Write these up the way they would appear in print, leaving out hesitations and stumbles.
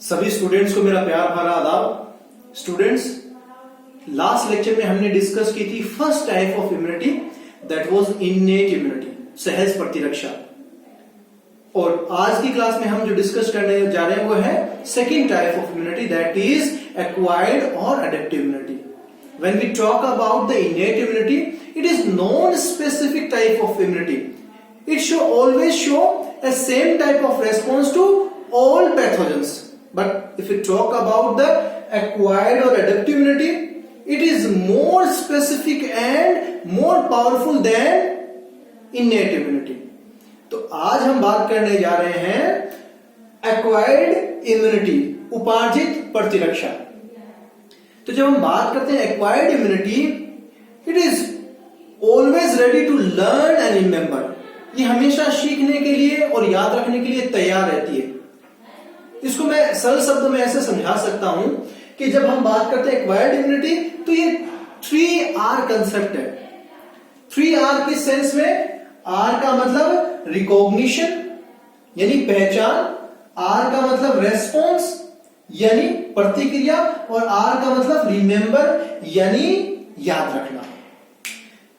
सभी स्टूडेंट्स को मेरा प्यार भरा आदाब। स्टूडेंट्स, लास्ट लेक्चर में हमने डिस्कस की थी first type of immunity, that was innate immunity, सहज प्रतिरक्षा। और आज की क्लास में हम जो डिस्कस करने जा रहे हैं वो है second type of immunity, that is acquired और adaptive immunity. When we talk about the innate immunity, it is non-specific type of immunity. It should always show a same type of response to all pathogens. But if we talk about the acquired or adaptive immunity, it is more specific and more powerful than innate immunity. तो आज हम बात करने जा रहे हैं acquired immunity, उपार्जित प्रतिरक्षा। तो जब हम बात करते हैं acquired immunity, it is always ready to learn and remember. ये हमेशा सीखने के लिए और याद रखने के लिए तैयार रहती है। इसको मैं सरल शब्दों में ऐसे समझा सकता हूं कि जब हम बात करते हैं एक्वायर्ड इम्यूनिटी, तो ये 3R कंसेप्ट है। 3R किस सेंस में? R का मतलब रिकॉग्निशन यानी पहचान, R का मतलब रेस्पॉन्स यानी प्रतिक्रिया, और R का मतलब रिमेंबर यानी याद रखना।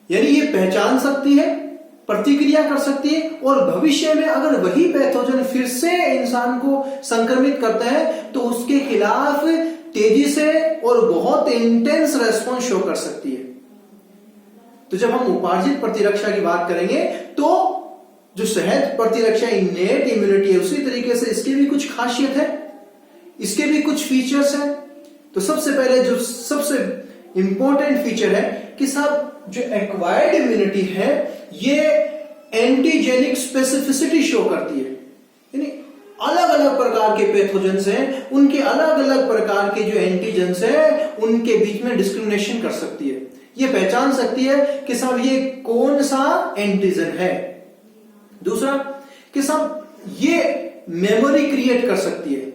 यानी ये पहचान सकती है, प्रतिक्रिया कर सकती है, और भविष्य में अगर वही पैथोजन फिर से इंसान को संक्रमित करता है तो उसके खिलाफ तेजी से और बहुत इंटेंस रेस्पॉन्स शो कर सकती है। तो जब हम उपार्जित प्रतिरक्षा की बात करेंगे तो जो सहज प्रतिरक्षा इन्नेट इम्यूनिटी है, उसी तरीके से इसकी भी कुछ खासियत है, इसके भी कुछ फीचर्स हैं। तो सबसे पहले जो सबसे इंपॉर्टेंट फीचर है कि साहब जो एक्वायर्ड इम्यूनिटी है ये एंटीजेनिक स्पेसिफिसिटी शो करती है। यानी अलग अलग प्रकार के पैथोजेंस हैं, उनके अलग अलग प्रकार के जो एंटीजेंस हैं उनके बीच में डिस्क्रिमिनेशन कर सकती है। ये पहचान सकती है कि साहब ये कौन सा एंटीजन है। दूसरा कि साहब ये मेमोरी क्रिएट कर सकती है।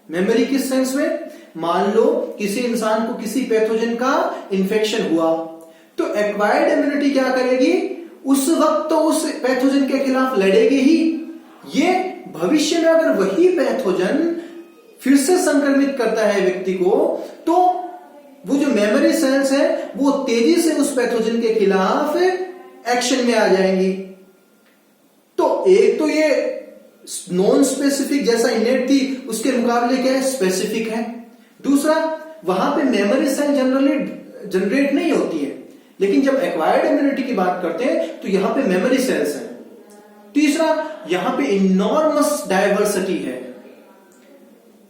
मेमोरी किस सेंस में? मान लो किसी इंसान को किसी पैथोजन का इंफेक्शन हुआ तो एक्वायर्ड इम्यूनिटी क्या करेगी? उस वक्त तो उस पैथोजन के खिलाफ लड़ेगी ही, ये भविष्य में अगर वही पैथोजन फिर से संक्रमित करता है व्यक्ति को तो वो जो मेमोरी सेल्स है वो तेजी से उस पैथोजन के खिलाफ एक्शन में आ जाएंगी। तो एक तो ये नॉन स्पेसिफिक जैसा इनेट थी उसके मुकाबले क्या है? स्पेसिफिक है। दूसरा, वहां पे मेमोरी सेल जनरली जनरेट नहीं होती है, लेकिन जब एक्वायर्ड इम्यूनिटी की बात करते हैं तो यहां पे मेमोरी सेल्स हैं। तीसरा, यहां पे इनॉर्मस डाइवर्सिटी है,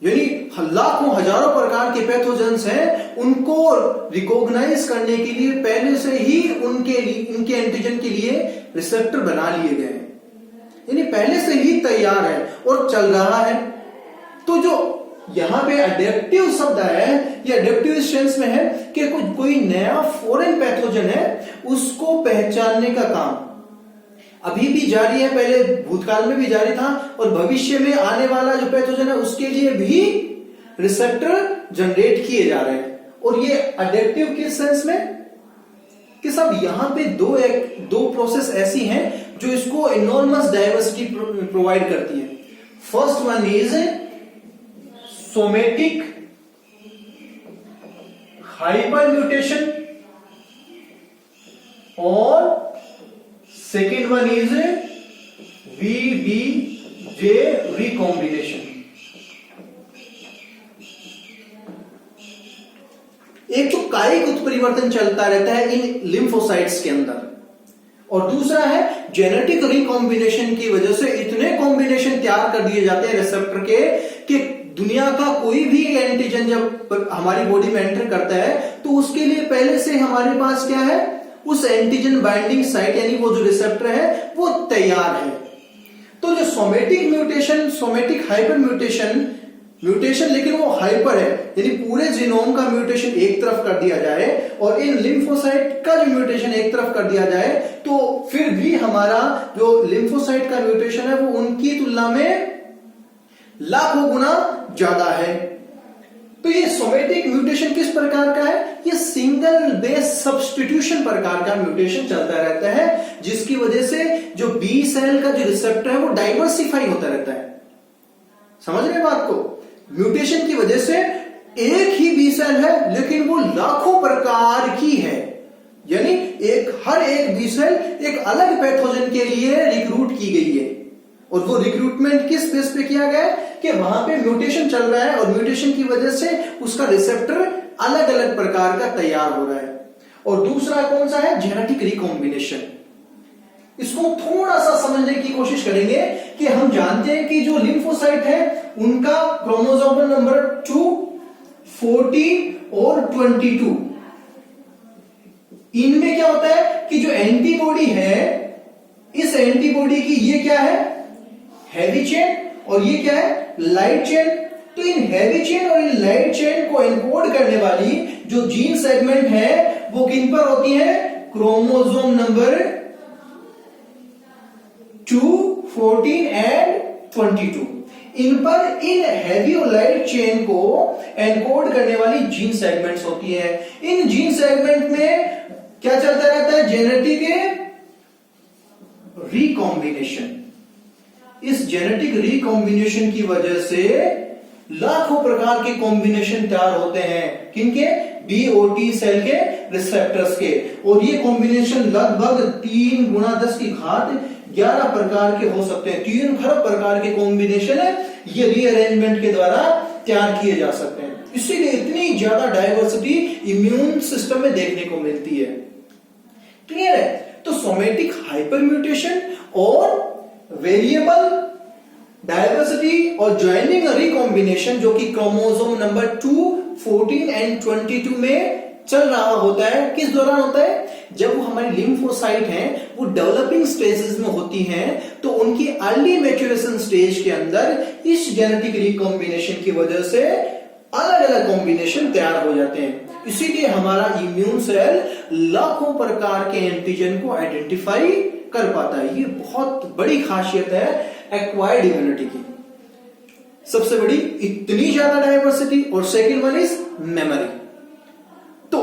यानी लाखों हजारों प्रकार के पैथोजेंस हैं, उनको रिकॉग्नाइज करने के लिए पहले से ही उनके एंटीजन के लिए रिसेप्टर बना लिए गए हैं, यानी पहले से ही तैयार है और चल रहा है। तो जो यहां पे अडेप्टिव शब्द है, ये अडेप्टिव सेंस में है कि कोई नया फॉरेन पैथोजन है उसको पहचानने का काम अभी भी जारी है, पहले भूतकाल में भी जारी था, और भविष्य में आने वाला जो पैथोजन है उसके लिए भी रिसेप्टर जनरेट किए जा रहे हैं। और ये अडेप्टिव किस सेंस में कि सब यहां पे दो प्रोसेस ऐसी हैं जो इसको इनॉर्मस डाइवर्सिटी प्रोवाइड करती है। First one is somatic hyper mutation और सेकेंड वन इज वीबीजे रिकॉम्बिनेशन। एक तो कायिक उत्परिवर्तन चलता रहता है इन लिम्फोसाइट्स के अंदर, और दूसरा है जेनेटिक रिकॉम्बिनेशन की वजह से इतने कॉम्बिनेशन तैयार कर दिए जाते हैं रिसेप्टर के कि दुनिया का कोई भी एंटीजन जब हमारी बॉडी में एंटर करता है तो उसके लिए पहले से हमारे पास क्या है? उस एंटीजन बाइंडिंग साइट यानी वो जो रिसेप्टर है वो तैयार है। तो जो somatic mutation, somatic hyper mutation लेकिन वो हाइपर है, यानी पूरे जीनोम का म्यूटेशन एक तरफ कर दिया जाए और इन लिम्फोसाइट का जो म्यूटेशन एक तरफ कर दिया जाए तो फिर भी हमारा जो लिम्फोसाइट का म्यूटेशन है वो उनकी तुलना में लाखों गुना ज्यादा है। तो ये सोमेटिक म्यूटेशन किस प्रकार का है? ये सिंगल बेस सब्स्टिट्यूशन प्रकार का म्यूटेशन चलता रहता है, जिसकी वजह से जो बी सेल का जो रिसेप्टर है वो डाइवर्सिफाई होता रहता है। समझ रहे बात को? म्यूटेशन की वजह से एक ही बी सेल है लेकिन वो लाखों प्रकार की है, यानी हर एक बी सेल एक अलग पैथोजन के लिए रिक्रूट की गई है। और वो रिक्रूटमेंट किस बेस पे किया गया है कि वहां पे म्यूटेशन चल रहा है और म्यूटेशन की वजह से उसका रिसेप्टर अलग अलग प्रकार का तैयार हो रहा है। और दूसरा कौन सा है? Genetic recombination. इसको थोड़ा सा समझने की कोशिश करेंगे कि हम जानते हैं कि जो लिम्फोसाइट है उनका क्रोमोसोमल नंबर 2, 14 और 22, इनमें क्या होता है कि जो एंटीबॉडी है, इस एंटीबॉडी की ये क्या है? हैवी चेन, और ये क्या है? Light chain. तो इन हैवी चेन और इन लाइट चेन को एनकोड करने वाली जो जीन सेगमेंट है वो किन पर होती है? Chromosome number 2, 14 and 22। इन पर इन हैवी और लाइट चेन को एनकोड करने वाली जीन सेगमेंट्स होती है। इन जीन सेगमेंट में क्या चलता रहता है? Genetic recombination. इस जेनेटिक रिकॉम्बिनेशन की वजह से लाखों प्रकार के कॉम्बिनेशन तैयार होते हैं। किनके? बी और टी सेल के रिसेप्टर्स के। और ये कॉम्बिनेशन लगभग 3 × 10⁻11 प्रकार के हो सकते हैं। 3 खरब प्रकार के कॉम्बिनेशन है ये रीअरेंजमेंट के द्वारा तैयार किए जा सकते हैं। इसीलिए इतनी ज्यादा डाइवर्सिटी इम्यून सिस्टम में देखने को मिलती है। क्लियर है? तो सोमेटिक हाइपरम्यूटेशन और वेरिएबल डाइवर्सिटी और ज्वाइनिंग रिकॉम्बिनेशन जो कि क्रोमोसोम नंबर 2, 14 एंड 22 में चल रहा होता है, किस दौरान होता है? जब वो हमारी लिम्फोसाइट हैं वो डेवलपिंग स्टेजेस में होती हैं, तो उनकी अर्ली मैच्योरेशन स्टेज के अंदर इस जेनेटिक रिकॉम्बिनेशन की वजह से अलग अलग कॉम्बिनेशन तैयार हो जाते हैं। इसीलिए हमारा इम्यून सेल लाखों प्रकार के एंटीजन को आइडेंटिफाई कर पाता है। ये बहुत बड़ी खासियत है एक्वायर्ड इम्यूनिटी की। सबसे बड़ी इतनी ज्यादा डाइवर्सिटी, और सेकंड वन इज मेमोरी। तो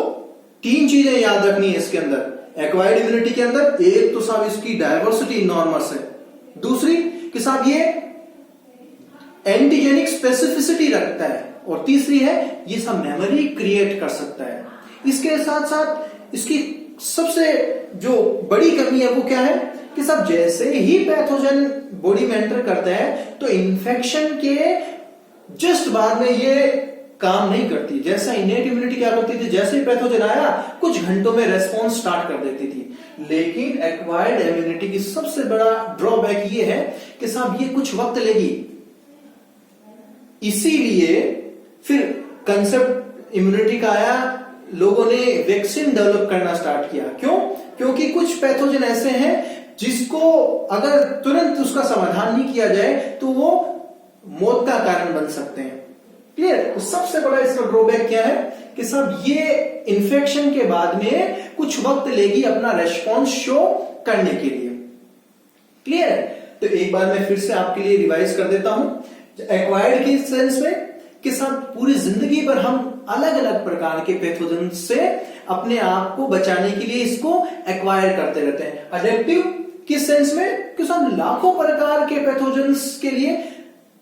3 चीजें याद रखनी है इसके अंदर। एक्वायर्ड इम्यूनिटी के अंदर एक तो साहब इसकी डाइवर्सिटी इनॉर्मस है, दूसरी कि साहब ये एंटीजेनिक स्पेसिफिसिटी रखता है, और तीसरी है ये सब मेमोरी क्रिएट कर सकता है। इसके साथ साथ इसकी सबसे जो बड़ी कमी है वो क्या है कि सब जैसे ही पैथोजन बॉडी में एंटर करता है तो इन्फेक्शन के जस्ट बाद में ये काम नहीं करती। जैसा इनेट इम्यूनिटी क्या करती थी, जैसे ही पैथोजन आया कुछ घंटों में रेस्पॉन्स स्टार्ट कर देती थी। लेकिन एक्वायर्ड इम्यूनिटी की सबसे बड़ा ड्रॉबैक ये है कि साहब ये कुछ वक्त लेगी। इसीलिए फिर कंसेप्ट इम्यूनिटी का आया, लोगों ने वैक्सीन डेवलप करना स्टार्ट किया। क्यों? क्योंकि कुछ पैथोजन ऐसे हैं जिसको अगर तुरंत उसका समाधान नहीं किया जाए तो वो मौत का कारण बन सकते हैं। क्लियर? तो सबसे बड़ा इसका ड्रॉबैक क्या है कि सब ये इन्फेक्शन के बाद में कुछ वक्त लेगी अपना रेस्पॉन्स शो करने के लिए। क्लियर? तो एक बार मैं फिर से आपके लिए रिवाइज कर देता हूं। एक्वायर्ड के सेंस में कि सब पूरी जिंदगी भर हम अलग अलग प्रकार के पैथोजन से अपने आप को बचाने के लिए इसको एक्वायर करते रहते हैं। अडेप्टिव किस सेंस में कि सब लाखों प्रकार के पैथोजन्स के लिए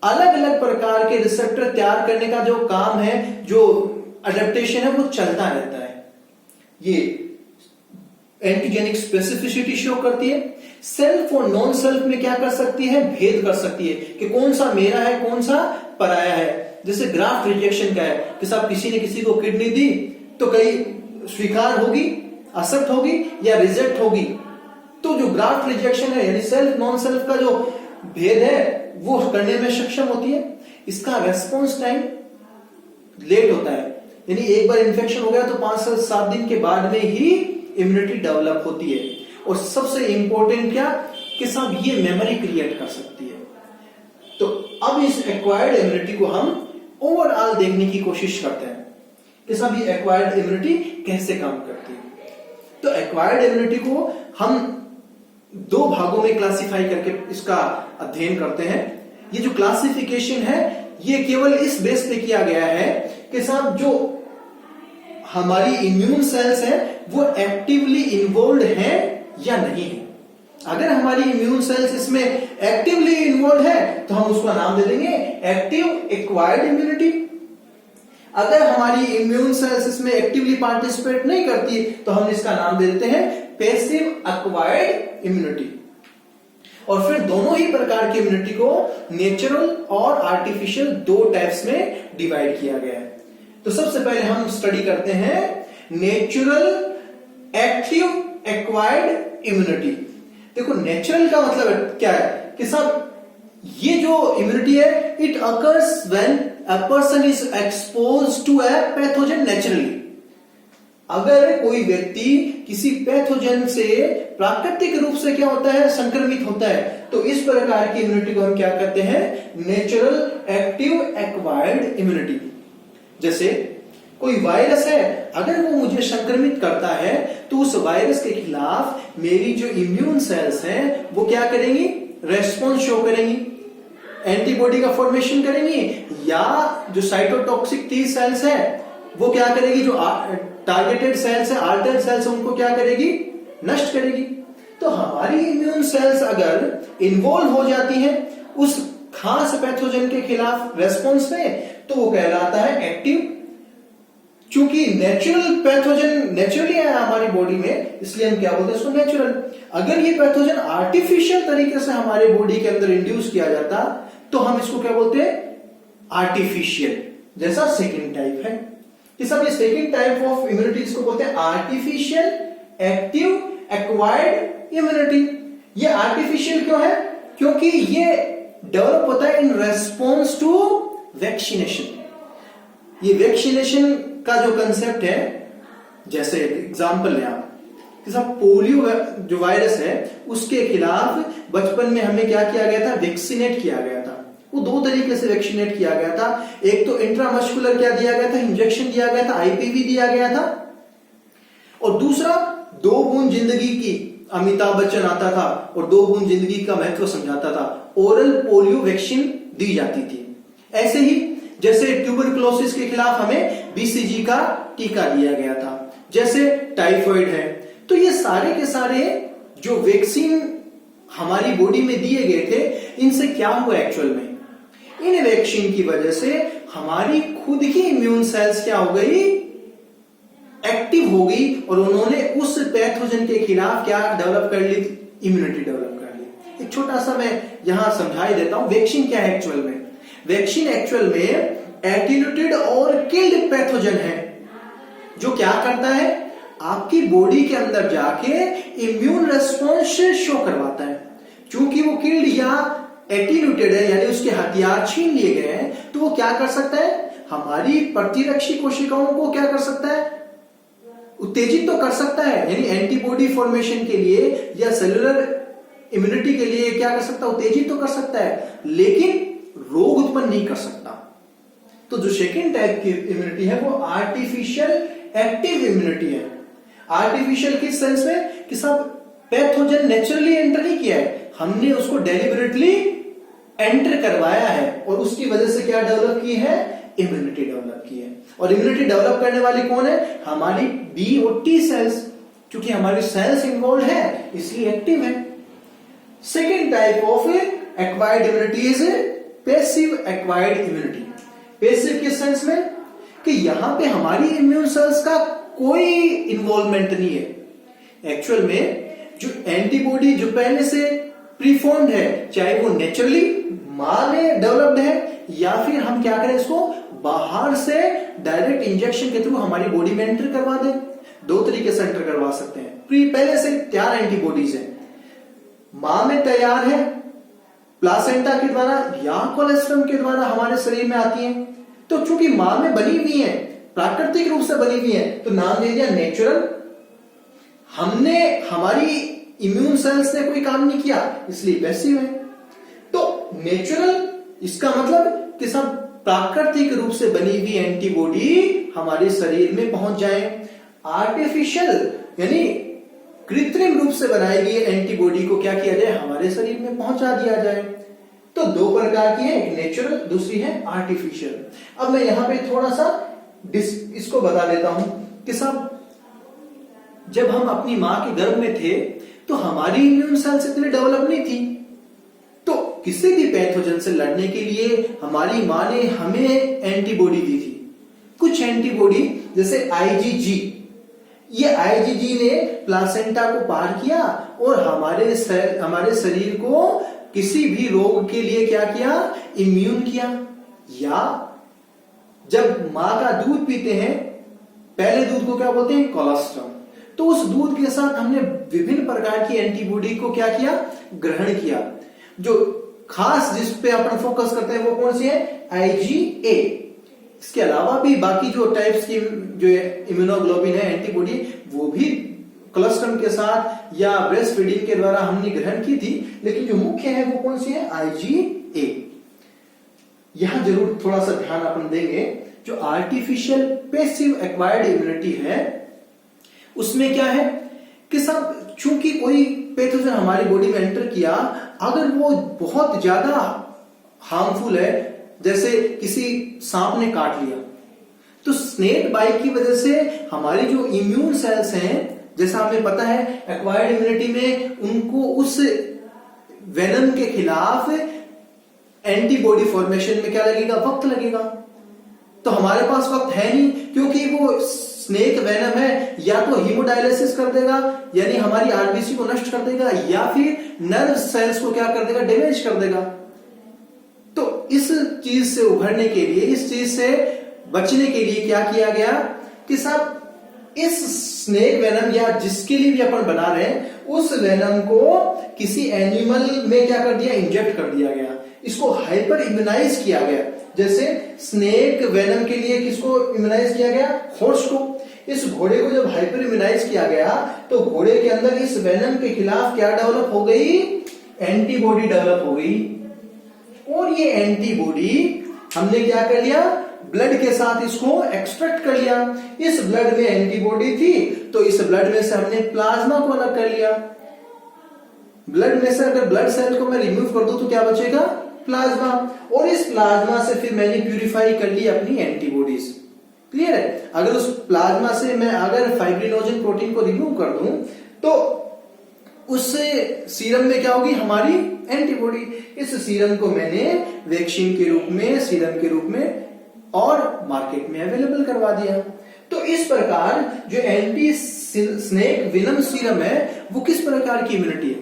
अलग अलग प्रकार के रिसेप्टर तैयार करने का जो काम है, जो अडेप्टेशन है, वो चलता रहता है। ये एंटीजेनिक स्पेसिफिसिटी शो करती है। सेल्फ और नॉन सेल्फ में क्या कर सकती है? भेद कर सकती है कि कौन सा मेरा है, कौन सा पराया है। जैसे ग्राफ्ट रिजेक्शन का है कि साहब किसी ने किसी को किडनी दी तो कई स्वीकार होगी, एक्सेप्ट होगी या रिजेक्ट होगी। तो जो ग्राफ्ट रिजेक्शन है यानी सेल्फ नॉन सेल्फ का जो भेद है वो करने में सक्षम होती है। इसका रेस्पॉन्स टाइम लेट होता है, यानी एक बार इन्फेक्शन हो गया तो 5 से 7 दिन के बाद में ही इम्यूनिटी डेवलप होती है। और सबसे इंपॉर्टेंट क्या कि साहब ये मेमोरी क्रिएट कर सकती है। तो अब इस एक्वायर्ड इम्यूनिटी को हम ओवरऑल देखने की कोशिश करते हैं कि साहब ये एक्वायर्ड इम्यूनिटी कैसे काम करती है। तो एक्वायर्ड इम्यूनिटी को हम 2 भागों में क्लासिफाई करके इसका अध्ययन करते हैं। ये जो क्लासिफिकेशन है ये केवल इस बेस पे किया गया है कि साहब जो हमारी इम्यून सेल्स हैं वो एक्टिवली इन्वॉल्व हैं या नहीं है। अगर हमारी इम्यून सेल्स इसमें एक्टिवली इन्वॉल्व है तो हम उसका नाम दे देंगे एक्टिव एक्वायर्ड इम्यूनिटी। अगर हमारी इम्यून सेल्स इसमें एक्टिवली पार्टिसिपेट नहीं करती तो हम इसका नाम दे देते हैं पैसिव एक्वायर्ड इम्यूनिटी। और फिर दोनों ही प्रकार की इम्यूनिटी को नेचुरल और आर्टिफिशियल दो टाइप्स में डिवाइड किया गया है। तो सबसे पहले हम स्टडी करते हैं नेचुरल एक्टिव एक्वायर्ड इम्यूनिटी। देखो नेचुरल का मतलब क्या है कि सब ये जो इम्यूनिटी है it occurs when a person is expose to a pathogen naturally. अगर कोई व्यक्ति किसी पैथोजन से प्राकृतिक रूप से क्या होता है संक्रमित होता है तो इस प्रकार की इम्यूनिटी को हम क्या कहते हैं नेचुरल एक्टिव एक्वायर्ड इम्यूनिटी। जैसे कोई वायरस है अगर वो मुझे संक्रमित करता है तो उस वायरस के खिलाफ मेरी जो इम्यून सेल्स हैं वो क्या करेंगी रेस्पॉन्स शो करेंगी, एंटीबॉडी का फॉर्मेशन करेंगी, या जो साइटोटॉक्सिक टी सेल्स है वो क्या करेगी जो टारगेटेड सेल्स है आल्टर्ड सेल्स उनको क्या करेगी नष्ट करेगी। तो हमारी इम्यून सेल्स अगर इन्वॉल्व हो जाती हैं उस खास पैथोजन के खिलाफ रेस्पॉन्स में तो वो कहलाता है एक्टिव। चूंकि नेचुरल पैथोजन नेचुरली है हमारी बॉडी में इसलिए हम क्या बोलते हैं इसको नेचुरल। अगर ये पैथोजन आर्टिफिशियल तरीके से हमारे बॉडी के अंदर इंड्यूस किया जाता तो हम इसको क्या बोलते हैं आर्टिफिशियल। जैसा सेकेंड टाइप है कि सब ये सेकेंड टाइप ऑफ इम्यूनिटी इसको बोलते हैं आर्टिफिशियल एक्टिव एक्वायर्ड इम्यूनिटी। ये आर्टिफिशियल क्यों है क्योंकि ये डेवलप होता है इन रेस्पॉन्स टू वैक्सीनेशन। ये वैक्सीनेशन का जो कंसेप्ट है जैसे एग्जांपल है आप कि सब पोलियो जो वायरस है उसके खिलाफ बचपन में हमें क्या किया गया था वैक्सीनेट किया गया था। वो दो तरीके से वैक्सीनेट किया गया था, एक तो इंट्रामस्कुलर क्या दिया गया था इंजेक्शन दिया गया था आईपीवी दिया गया था, और दूसरा 2 बूंद जिंदगी की अमिताभ बच्चन आता था और 2 बूंद जिंदगी का महत्व समझाता था, ओरल पोलियो वैक्सीन दी जाती थी। ऐसे ही जैसे ट्यूबरकुलोसिस के खिलाफ हमें बीसीजी का टीका दिया गया था, जैसे टाइफॉइड है। तो ये सारे के सारे जो वैक्सीन हमारी बॉडी में दिए गए थे इनसे क्या हुआ एक्चुअल में इन वैक्सीन की वजह से हमारी खुद की इम्यून सेल्स क्या हो गई एक्टिव हो गई और उन्होंने उस पैथोजन के खिलाफ क्या डेवलप कर ली इम्यूनिटी डेवलप कर ली। एक छोटा सा मैं यहां समझाई देता हूं वैक्सीन क्या है एक्चुअल में। वैक्सीन एक्चुअल में एटीन्यूटेड और किल्ड पैथोजन है जो क्या करता है आपकी बॉडी के अंदर जाके इम्यून रेस्पॉन्स शो करवाता है। क्योंकि वो किल्ड या एटीन्यूटेड है यानी उसके हथियार छीन लिए गए हैं तो वो क्या कर सकता है हमारी प्रतिरक्षी कोशिकाओं को क्या कर सकता है उत्तेजित तो कर सकता है यानी एंटीबॉडी फॉर्मेशन के लिए या सेलुलर इम्यूनिटी के लिए क्या कर सकता है उत्तेजित तो कर सकता है लेकिन रोग उत्पन्न नहीं कर सकता। तो जो सेकेंड टाइप की इम्यूनिटी है वो आर्टिफिशियल एक्टिव इम्यूनिटी है। आर्टिफिशियल किस सेंस में कि सब पैथोजन नेचुरली एंटर नहीं किया है, हमने उसको डेलिबरेटली एंटर करवाया है और उसकी वजह से क्या डेवलप की है इम्यूनिटी डेवलप की है। और इम्यूनिटी डेवलप करने वाली कौन है हमारी बी और टी सेल्स, क्योंकि हमारी सेल्स इन्वॉल्व है इसलिए एक्टिव है। Second type of acquired immunity is passive acquired immunity. Passive किस सेंस में कि यहां पे हमारी इम्यून सेल्स का कोई इन्वॉल्वमेंट नहीं है। एक्चुअल में जो एंटीबॉडी जो पहले से प्रीफॉर्म्ड है चाहे वो नेचुरली मां में डेवलप्ड है या फिर हम क्या करें इसको बाहर से डायरेक्ट इंजेक्शन के थ्रू हमारी बॉडी में एंटर करवा दें। दो तरीके से एंटर करवा सकते हैं। पहले से तैयार एंटीबॉडीज है मां में तैयार है प्लासेंटा के द्वारा या कोलेस्ट्रम के द्वारा हमारे शरीर में आती है। तो चूंकि मां में बनी हुई है प्राकृतिक रूप से बनी हुई है तो नाम दे दिया नेचुरल। हमने हमारी इम्यून सेल्स ने कोई काम नहीं किया इसलिए पैसिव है। तो नेचुरल इसका मतलब कि सब प्राकृतिक रूप से बनी हुई एंटीबॉडी हमारे शरीर में पहुंच जाए। आर्टिफिशियल यानी कृत्रिम रूप से बनाई गई एंटीबॉडी को क्या किया जाए हमारे शरीर में पहुंचा दिया जाए। तो दो प्रकार की है, एक नेचुरल दूसरी है आर्टिफिशियल। अब मैं यहां पे थोड़ा सा इसको बता देता हूं कि सब जब हम अपनी मां के गर्भ में थे तो हमारी इम्यून सेल्स इतनी डेवलप नहीं थी। तो किसी भी पैथोजन से लड़ने के लिए हमारी माँ ने हमें एंटीबॉडी दी थी। कुछ एंटीबॉडी जैसे IgG, ये IgG ने प्लासेंटा को पार किया और हमारे शरीर को किसी भी रोग के लिए क्या किया, इम्यून किया। या जब माँ का दूध पीते हैं, पहले दूध को क्या बोलते हैं, कोलेस्ट्रॉल, तो उस दूध के साथ हमने विभिन्न प्रकार की एंटीबॉडी को क्या किया, ग्रहण किया। जो खास जिस पे अपन फोकस करते हैं वो कौन सी है, IgA। इसके अलावा भी बाकी जो टाइप्स की जो इम्यूनोग्लोबिन है, एंटीबॉडी, वो भी कोलेस्ट्रॉल के साथ या ब्रेस्ट फीडिंग के द्वारा हमने ग्रहण की थी, लेकिन जो मुख्य है वो कौन सी है, IgA। यहां जरूर थोड़ा सा ध्यान अपन देंगे, जो आर्टिफिशियल पैसिव एक्वायर्ड इम्यूनिटी है उसमें क्या है कि सब चूंकि कोई पैथोजन हमारी बॉडी में एंटर किया, अगर वो बहुत ज्यादा हार्मफुल है, जैसे किसी सांप ने काट लिया, तो स्नेक बाइट की वजह से हमारी जो इम्यून सेल्स हैं, जैसा हमें पता है एक्वायर्ड इम्यूनिटी में उनको उस वेनम के खिलाफ एंटीबॉडी फॉर्मेशन में क्या लगेगा, वक्त लगेगा। तो हमारे पास वक्त है नहीं, क्योंकि वो स्नेक वेनम है, या तो हीमोडायलिसिस कर देगा यानी हमारी आरबीसी को नष्ट कर देगा, या फिर नर्व सेल्स को क्या कर देगा, डैमेज कर देगा। तो इस चीज से उभरने के लिए, इस चीज से बचने के लिए क्या किया गया कि साहब इस स्नेक वेनम या जिसके लिए भी अपन बना रहे हैं, उस वेनम को किसी एनिमल में क्या कर दिया, इंजेक्ट कर दिया गया। इसको हाइपर इम्यूनाइज किया गया। जैसे स्नेक वेनम के लिए किसको इम्यूनाइज किया गया, हॉर्स को। इस घोड़े को जब हाइपर इम्यूनाइज किया गया तो घोड़े के अंदर इस वेनम के खिलाफ क्या डेवलप हो गई, एंटीबॉडी डेवलप हो गई। और ये एंटीबॉडी हमने क्या कर लिया, ब्लड के साथ इसको एक्सट्रैक्ट कर लिया। इस ब्लड में एंटीबॉडी थी, तो इस ब्लड में से हमने प्लाज्मा को अलग कर लिया। ब्लड में से अगर ब्लड सेल को मैं रिमूव कर दूं तो क्या बचेगा, प्लाज्मा। और इस प्लाज्मा से फिर मैंने प्यूरिफाई कर ली अपनी एंटीबॉडीज। क्लियर है। अगर उस प्लाज्मा से मैं अगर फाइब्रिनोजन प्रोटीन को रिमूव कर दूं तो उससे सीरम में क्या होगी, हमारी एंटीबॉडी। इस सीरम को मैंने वैक्सीन के रूप में, सीरम के रूप में और मार्केट में अवेलेबल करवा दिया। तो इस प्रकार जो एंटी स्नेक वेनम सीरम है वो किस प्रकार की इम्यूनिटी है,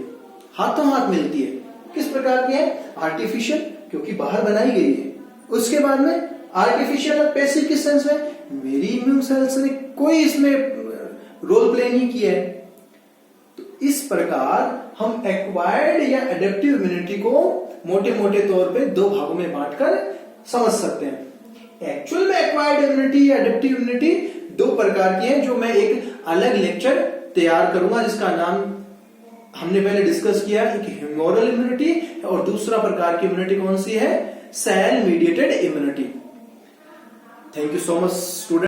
हाथों हाथ मिलती है। किस प्रकार की है, आर्टिफिशियल, क्योंकि बाहर बनाई गई है। उसके बाद में आर्टिफिशियल और पैसिव किस सेंस में, मेरी इम्यून सेल्स ने कोई इसमें रोल प्ले नहीं किया है। तो इस प्रकार हम एक्वायर्ड या एडेप्टिव इम्यूनिटी को मोटे मोटे तौर पे दो भागों में बांटकर समझ सकते हैं। एक्चुअल में एक्वायर्ड इम्यूनिटी या एडेप्टिव इम्यूनिटी दो प्रकार की है, जो मैं एक अलग लेक्चर तैयार करूंगा, जिसका नाम हमने पहले डिस्कस किया। एक ह्यूमोरल इम्यूनिटी और दूसरा प्रकार की इम्यूनिटी कौन सी है, cell mediated immunity. Thank you so much student.